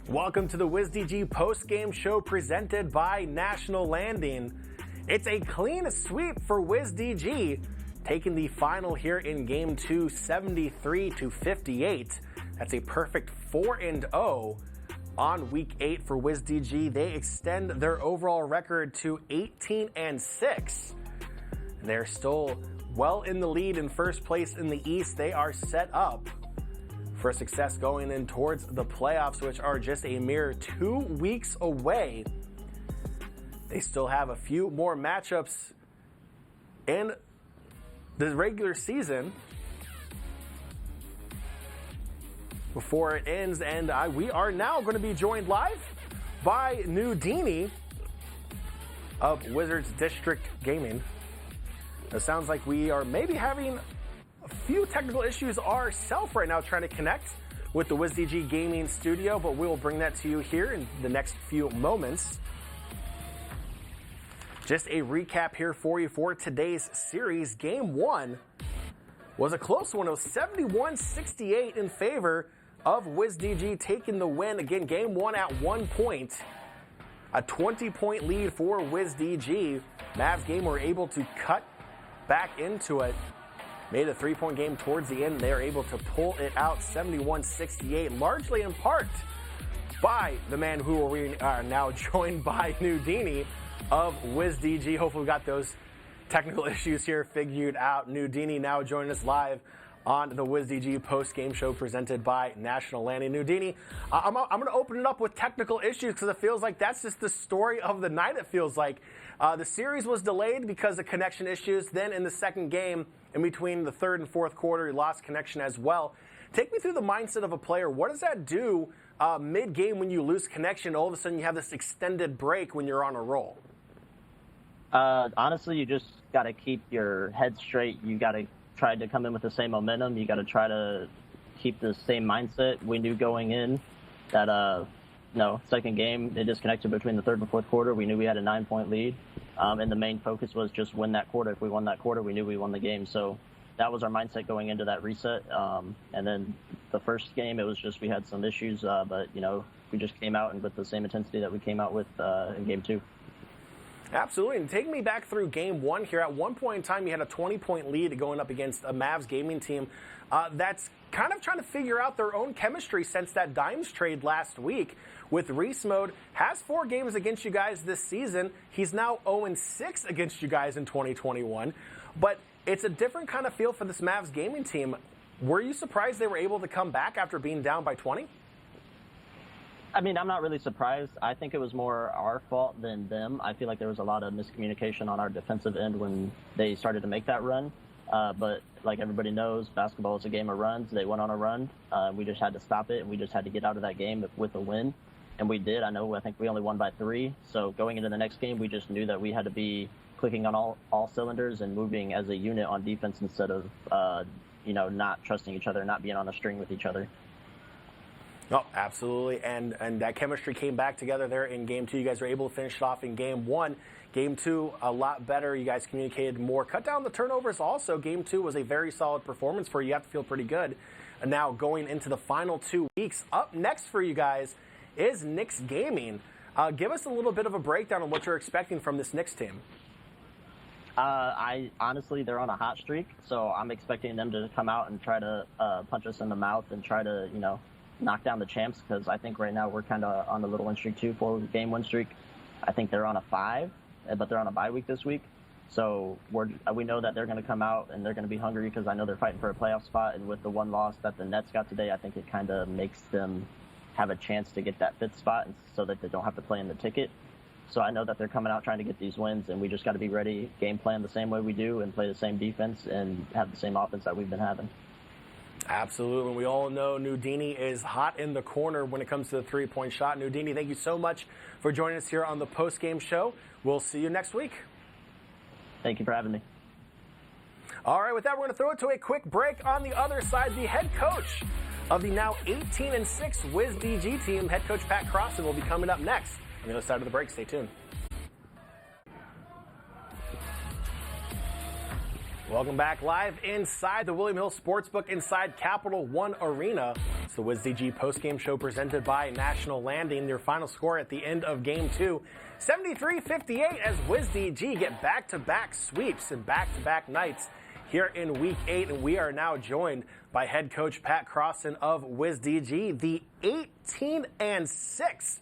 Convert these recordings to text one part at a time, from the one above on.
Welcome to the WizDG post-game show presented by National Landing. It's a clean sweep for WizDG, taking the final here in Game 2, 73-58. That's a perfect 4-0 on Week 8 for WizDG. They extend their overall record to 18-6. They're still well in the lead in first place in the East. They are set up for success going in towards the playoffs, which are just a mere 2 weeks away. They still have a few more matchups in the regular season before it ends, and we are now going to be joined live by Newdini of Wizards District Gaming. It sounds like we are maybe having a few technical issues ourselves right now trying to connect with the WizDG Gaming studio, but we will bring that to you here in the next few moments. Just a recap here for you for today's series. Game 1 was a close one. It was 71-68 in favor of WizDG, taking the win. Again, Game 1 at 1 point. A 20-point lead for WizDG. Mavs game were able to cut back into it. Made a 3-point game towards the end. They are able to pull it out 71-68, largely in part by the man who we are now joined by, Newdini of WizDG. Hopefully we got those technical issues here figured out. Newdini now joining us live on the WizDG post-game show presented by National Landing. Newdini, I'm going to open it up with technical issues because it feels like that's just the story of the night, it feels like. The series was delayed because of connection issues. Then in the second game, in between the third and fourth quarter, he lost connection as well. Take me through the mindset of a player. What does that do mid-game when you lose connection? All of a sudden you have this extended break when you're on a roll. Honestly, you just got to keep your head straight. You got to try to come in with the same momentum. You got to try to keep the same mindset. We knew going in that, second game, it disconnected between the third and fourth quarter. We knew we had a 9-point lead. And the main focus was just win that quarter. If we won that quarter, we knew we won the game. So that was our mindset going into that reset. And then the first game, it was just we had some issues, but, we just came out and with the same intensity that we came out with in Game 2. Absolutely. And take me back through Game 1 here. At one point in time, you had a 20-point lead going up against a Mavs gaming team that's kind of trying to figure out their own chemistry since that Dimes trade last week. With Reese Mode, has 4 games against you guys this season. He's now 0-6 against you guys in 2021. But it's a different kind of feel for this Mavs gaming team. Were you surprised they were able to come back after being down by 20? I mean, I'm not really surprised. I think it was more our fault than them. I feel like there was a lot of miscommunication on our defensive end when they started to make that run. But like everybody knows, basketball is a game of runs. They went on a run. We just had to stop it, and we just had to get out of that game with a win. And we did. I think we only won by 3. So going into the next game, we just knew that we had to be clicking on all cylinders and moving as a unit on defense instead of, not trusting each other, not being on a string with each other. Oh, absolutely. And that chemistry came back together there in Game 2. You guys were able to finish it off in Game 1. Game 2, a lot better. You guys communicated more. Cut down the turnovers also. Game 2 was a very solid performance for you. You have to feel pretty good. And now going into the final 2 weeks, up next for you guys is Knicks Gaming. Give us a little bit of a breakdown on what you're expecting from this Knicks team. Honestly, they're on a hot streak, so I'm expecting them to come out and try to punch us in the mouth and try to, knock down the champs, because I think right now we're kind of on a little win streak too, 4-game win streak. I think they're on a 5, but they're on a bye week this week. So we know that they're going to come out and they're going to be hungry because I know they're fighting for a playoff spot. And with the one loss that the Nets got today, I think it kind of makes them have a chance to get that 5th spot so that they don't have to play in the ticket. So I know that they're coming out trying to get these wins, and we just got to be ready, game plan the same way we do, and play the same defense and have the same offense that we've been having. Absolutely. We all know Newdini is hot in the corner when it comes to the 3-point shot. Newdini, thank you so much for joining us here on the post-game show. We'll see you next week. Thank you for having me. All right, with that, we're going to throw it to a quick break. On the other side, the head coach of the now 18-6 WizDG team, head coach Pat Crossan, will be coming up next. On the other side of the break, stay tuned. Welcome back live inside the William Hill Sportsbook inside Capital One Arena. the WizDG postgame show presented by National Landing. Your final score at the end of Game 2, 73-58 as WizDG get back-to-back sweeps and back-to-back nights here in Week 8. And we are now joined by head coach Pat Crossan of WizDG, the 18-6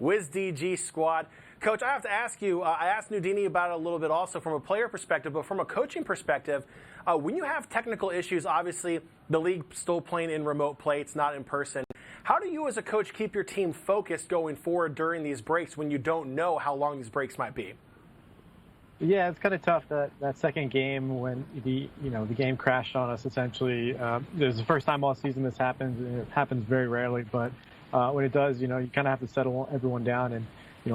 WizDG squad. Coach, I have to ask you, I asked Newdini about it a little bit also from a player perspective, but from a coaching perspective, when you have technical issues, obviously the league still playing in remote play, it's not in person. How do you as a coach keep your team focused going forward during these breaks when you don't know how long these breaks might be? Yeah, it's kind of tough that second game when the game crashed on us. Essentially, it was the first time all season this happens, and it happens very rarely. But when it does, you kind of have to settle everyone down and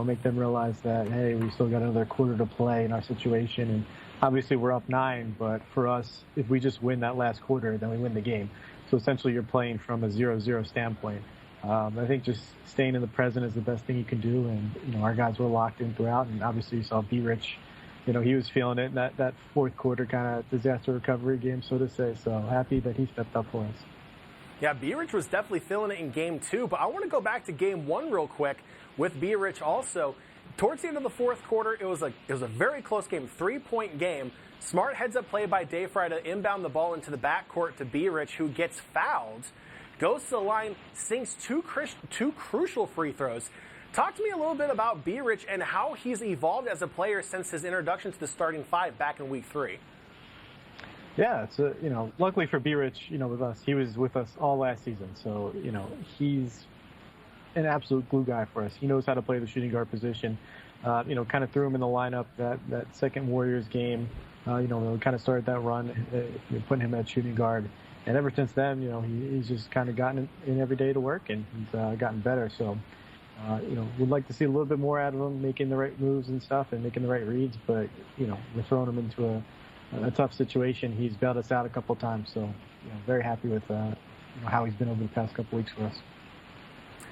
make them realize that, hey, we still got another quarter to play in our situation. And obviously we're up 9, but for us, if we just win that last quarter, then we win the game. So essentially you're playing from a 0-0 standpoint. I think just staying in the present is the best thing you can do. And, our guys were locked in throughout. And obviously you saw B-Rich, he was feeling it in that fourth quarter kind of disaster recovery game, so to say. So happy that he stepped up for us. Yeah, B-Rich was definitely feeling it in Game 2, but I want to go back to Game 1 real quick with B-Rich also. Towards the end of the fourth quarter, it was a very close game, 3-point game. Smart heads-up play by Dayfry to inbound the ball into the backcourt to B-Rich, who gets fouled, goes to the line, sinks two crucial free throws. Talk to me a little bit about B-Rich and how he's evolved as a player since his introduction to the starting 5 back in Week 3. Yeah, it's luckily for B-Rich, with us, he was with us all last season. So, he's an absolute glue guy for us. He knows how to play the shooting guard position. Kind of threw him in the lineup that second Warriors game. We kind of started that run, putting him at shooting guard. And ever since then, he's just kind of gotten in every day to work, and he's gotten better. So, we'd like to see a little bit more out of him, making the right moves and stuff and making the right reads. But, we're throwing him into a tough situation. He's bailed us out a couple of times, so very happy with how he's been over the past couple weeks for us.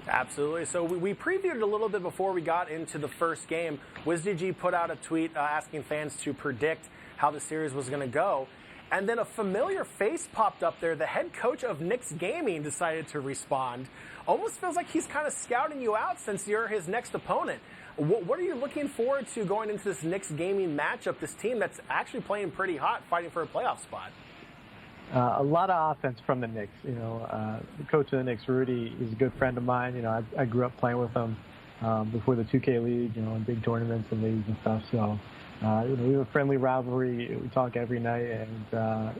Absolutely. So we previewed it a little bit before we got into the first game. WizDG put out a tweet asking fans to predict how the series was going to go. And then a familiar face popped up there. The head coach of Knicks Gaming decided to respond. Almost feels like he's kind of scouting you out since you're his next opponent. What are you looking forward to going into this Knicks Gaming matchup, this team that's actually playing pretty hot, fighting for a playoff spot? A lot of offense from the Knicks. The coach of the Knicks, Rudy, is a good friend of mine. I grew up playing with him before the 2K League, in big tournaments and leagues and stuff. So, we have a friendly rivalry. We talk every night, and,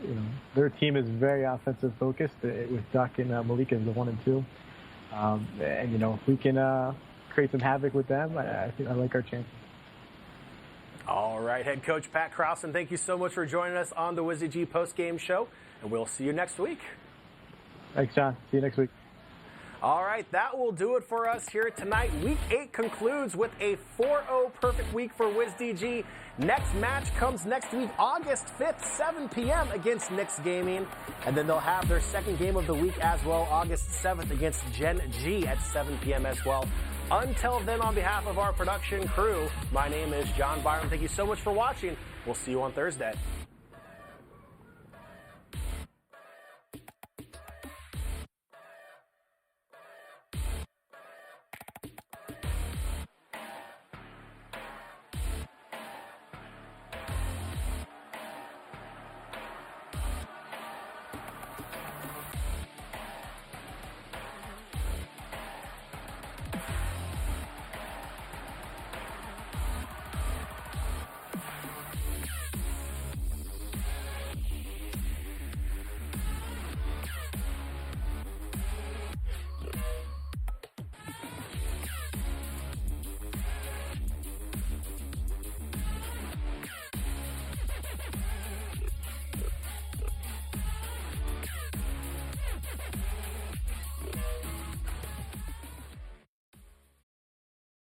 their team is very offensive focused with Duck and Malik as the 1 and 2. And, if we can create some havoc with them, I think I like our chances. All right, head coach Pat Crossan, thank you so much for joining us on the WizDG postgame show, and we'll see you next week. Thanks, John. See you next week. All right, that will do it for us here tonight. Week 8 concludes with a 4-0 perfect week for WizDG. Next match comes next week, August 5th, 7 p.m. against Knicks Gaming. And then they'll have their second game of the week as well, August 7th against Gen G at 7 p.m. as well. Until then, on behalf of our production crew, my name is John Byram. Thank you so much for watching. We'll see you on Thursday.